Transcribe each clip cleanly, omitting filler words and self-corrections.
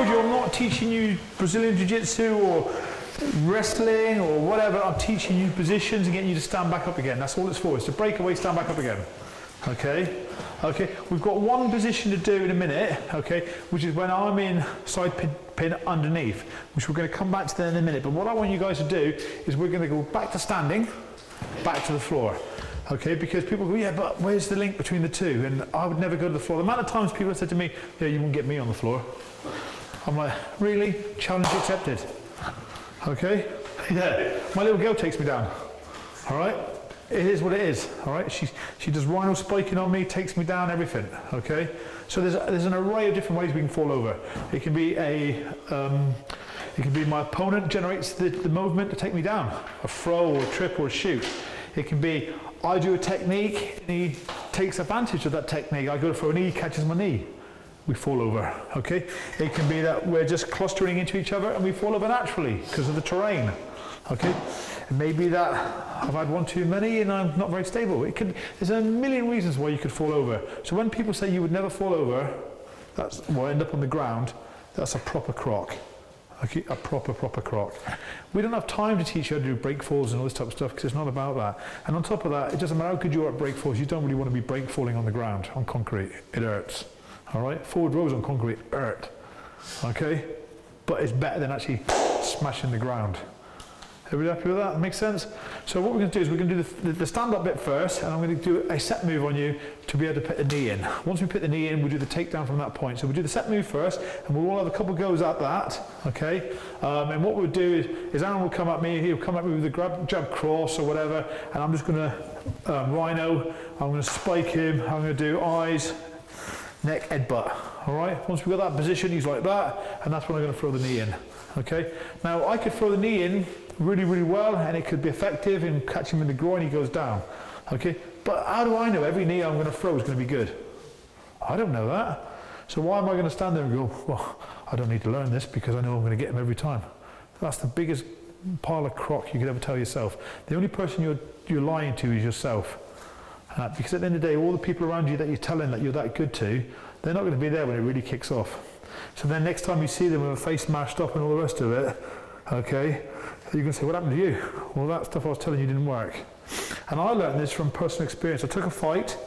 told you I'm not teaching you Brazilian Jiu-Jitsu or wrestling or whatever. I'm teaching you positions and getting you to stand back up again. That's all it's for. It's to break away, stand back up again. Okay? Okay, we've got one position to do in a minute, okay, which is when I'm in side pin underneath, which we're going to come back to that in a minute. But what I want you guys to do is we're going to go back to standing, back to the floor. Okay, because people go, yeah, but where's the link between the two? And I would never go to the floor. The amount of times people have said to me, yeah, you won't get me on the floor. I'm like, really? Challenge accepted. Okay? Yeah, my little girl takes me down. All right? It is what it is. All right? She does rhino spiking on me, takes me down, everything. Okay? So there's an array of different ways we can fall over. It can be my opponent generates the movement to take me down, a throw or a trip or a shoot. It can be I do a technique and he takes advantage of that technique. I go for a knee, he catches my knee. We fall over, okay? It can be that we're just clustering into each other and we fall over naturally because of the terrain, okay? It may be that I've had one too many and I'm not very stable. There's a million reasons why you could fall over. So when people say you would never fall over, or end up on the ground, that's a proper crock. Okay, a proper crock. We don't have time to teach you how to do break falls and all this type of stuff because it's not about that. And on top of that, it doesn't matter how good you are at break falls, you don't really want to be break falling on the ground, on concrete. It hurts. All right, forward rows on concrete hurt. Okay, but it's better than actually smashing the ground. Everybody happy with that? Makes sense? So what we're going to do is we're going to do the stand-up bit first, and I'm going to do a set move on you to be able to put the knee in. Once we put the knee in, we'll do the takedown from that point. So we'll do the set move first, and we'll all have a couple goes at that, okay? And what we'll do is Aaron will come at me, he'll come at me with the jab cross or whatever, and I'm just going to rhino, I'm going to spike him, I'm going to do eyes, neck, headbutt. All right, once we've got that position, he's like that, and that's when I'm going to throw the knee in. Okay, now I could throw the knee in really, really well, and it could be effective in catching him in the groin, he goes down. Okay, but how do I know every knee I'm going to throw is going to be good? I don't know that. So why am I going to stand there and go, well, I don't need to learn this because I know I'm going to get him every time? That's the biggest pile of crock you could ever tell yourself. The only person you're lying to is yourself. Because at the end of the day, all the people around you that you're telling that you're that good to, they're not going to be there when it really kicks off. So then next time you see them with a face mashed up and all the rest of it, okay, you're going to say, what happened to you? Well, that stuff I was telling you didn't work. And I learned this from personal experience. I took a fight,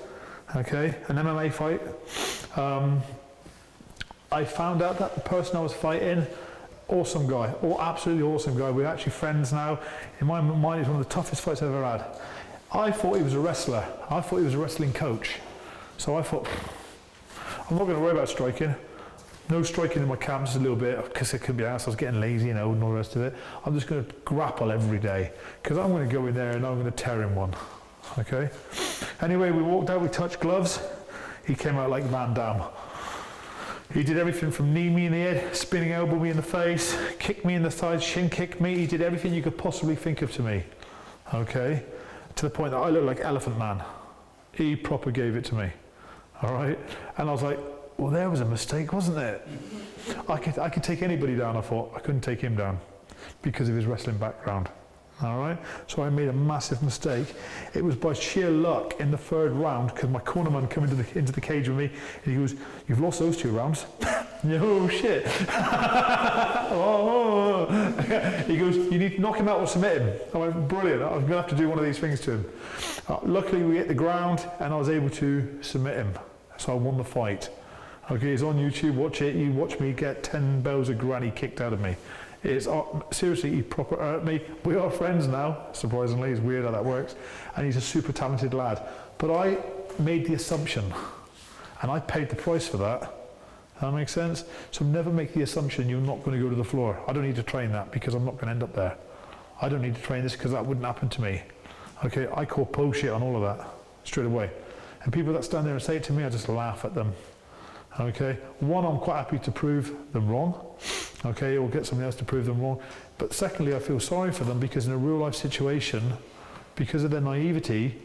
okay, an MMA fight. I found out that the person I was fighting, awesome guy, absolutely awesome guy. We're actually friends now. In my mind, it's one of the toughest fights I've ever had. I thought he was a wrestler. I thought he was a wrestling coach. So I thought, I'm not going to worry about striking. No striking in my camp, just a little bit, because it could be asked. I was getting lazy, and all the rest of it. I'm just going to grapple every day, because I'm going to go in there and I'm going to tear him one. Okay? Anyway, we walked out, we touched gloves. He came out like Van Damme. He did everything from knee me in the head, spinning elbow me in the face, kick me in the thighs, shin kick me. He did everything you could possibly think of to me. Okay? To the point that I looked like Elephant Man. He proper gave it to me. All right? And I was like, well, there was a mistake, wasn't it? I could take anybody down, I thought. I couldn't take him down because of his wrestling background. All right? So I made a massive mistake. It was by sheer luck in the third round, because my cornerman came into the cage with me, and he goes, you've lost those 2 rounds. Oh, shit. Oh. He goes, you need to knock him out or submit him. I went, brilliant. I was going to have to do one of these things to him. Luckily, we hit the ground, and I was able to submit him. So I won the fight. Okay, it's on YouTube, watch it. You watch me get 10 bells of granny kicked out of me. It's seriously, he proper hurt me. We are friends now, surprisingly. It's weird how that works. And he's a super talented lad. But I made the assumption, and I paid the price for that. That makes sense? So never make the assumption you're not going to go to the floor. I don't need to train that because I'm not going to end up there. I don't need to train this because that wouldn't happen to me. Okay, I call bullshit on all of that straight away. And people that stand there and say it to me, I just laugh at them. Okay, one, I'm quite happy to prove them wrong. Okay, or get somebody else to prove them wrong. But secondly, I feel sorry for them because in a real life situation, because of their naivety,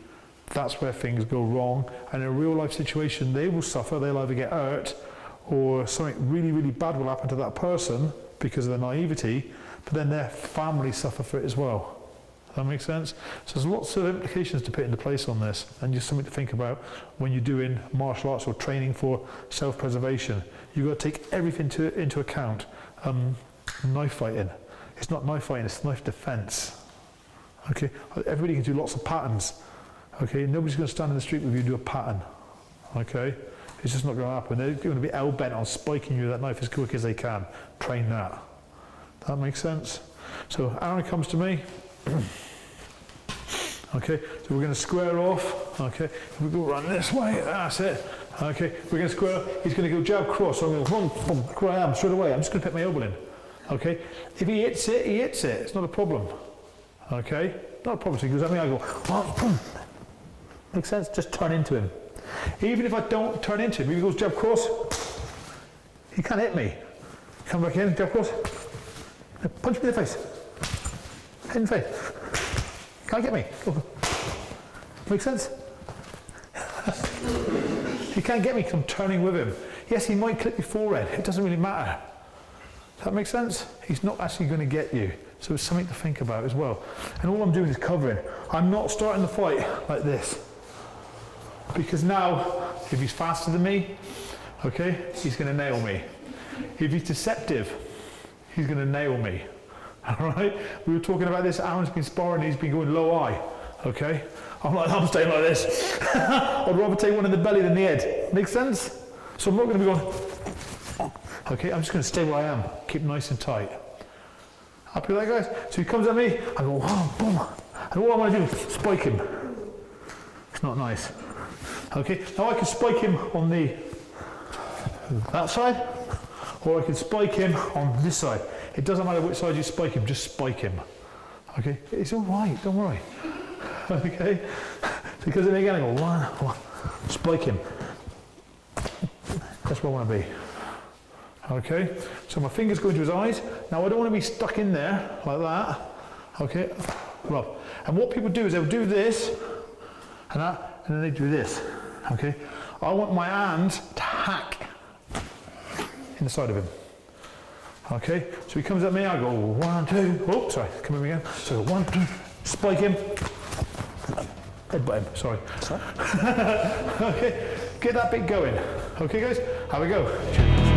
that's where things go wrong. And in a real life situation, they will suffer. They'll either get hurt or something really, really bad will happen to that person because of their naivety, but then their family suffer for it as well. That makes sense? So there's lots of implications to put into place on this, and just something to think about when you're doing martial arts or training for self-preservation. You've got to take everything into account. Knife fighting. It's not knife fighting, it's knife defense. Okay? Everybody can do lots of patterns. Okay? Nobody's going to stand in the street with you and do a pattern. Okay? It's just not going to happen. They're going to be hell-bent on spiking you with that knife as quick as they can. Train that. That makes sense? So Aaron comes to me. Okay, so we're going to square off. Okay, if we go run this way, that's it. Okay, we're going to square off. He's going to go jab cross. So I'm going to go, boom, boom, where I am, straight away. I'm just going to put my elbow in. Okay, if he hits it, he hits it. It's not a problem. Okay, not a problem. So he goes at me, I go, boom. Makes sense? Just turn into him. Even if I don't turn into him, if he goes jab cross, he can't hit me. Come back in, jab cross. Punch me in the face. Hit in the face. Can't get me. Make sense? He can't get me because I'm turning with him. Yes, he might clip your forehead. It doesn't really matter. Does that make sense? He's not actually going to get you. So it's something to think about as well. And all I'm doing is covering. I'm not starting the fight like this. Because now, if he's faster than me, okay, he's going to nail me. If he's deceptive, he's going to nail me. All right? We were talking about this. Aaron's been sparring. He's been going low eye. Okay? I'm staying like this. I'd rather take one in the belly than the head. Make sense? So I'm not going to be going. Okay? I'm just going to stay where I am. Keep nice and tight. Happy with that, guys? So he comes at me. I go, oh, boom. And all I want to do is spike him. It's not nice. Okay? Now I can spike him on that side, or I can spike him on this side. It doesn't matter which side you spike him, just spike him. Okay? It's all right, don't worry. Okay? Because then again, I go, one, spike him. That's where I want to be. Okay? So my fingers go into his eyes. Now I don't want to be stuck in there, like that. Okay? Rub. And what people do is they'll do this, and that, and then they do this. Okay? I want my hand to hack in the side of him. Okay, so he comes at me, I go 1, 2, oh, sorry, come at me again. So 1, 2, spike him, headbutt him, sorry. Okay, get that bit going. Okay guys, have a go.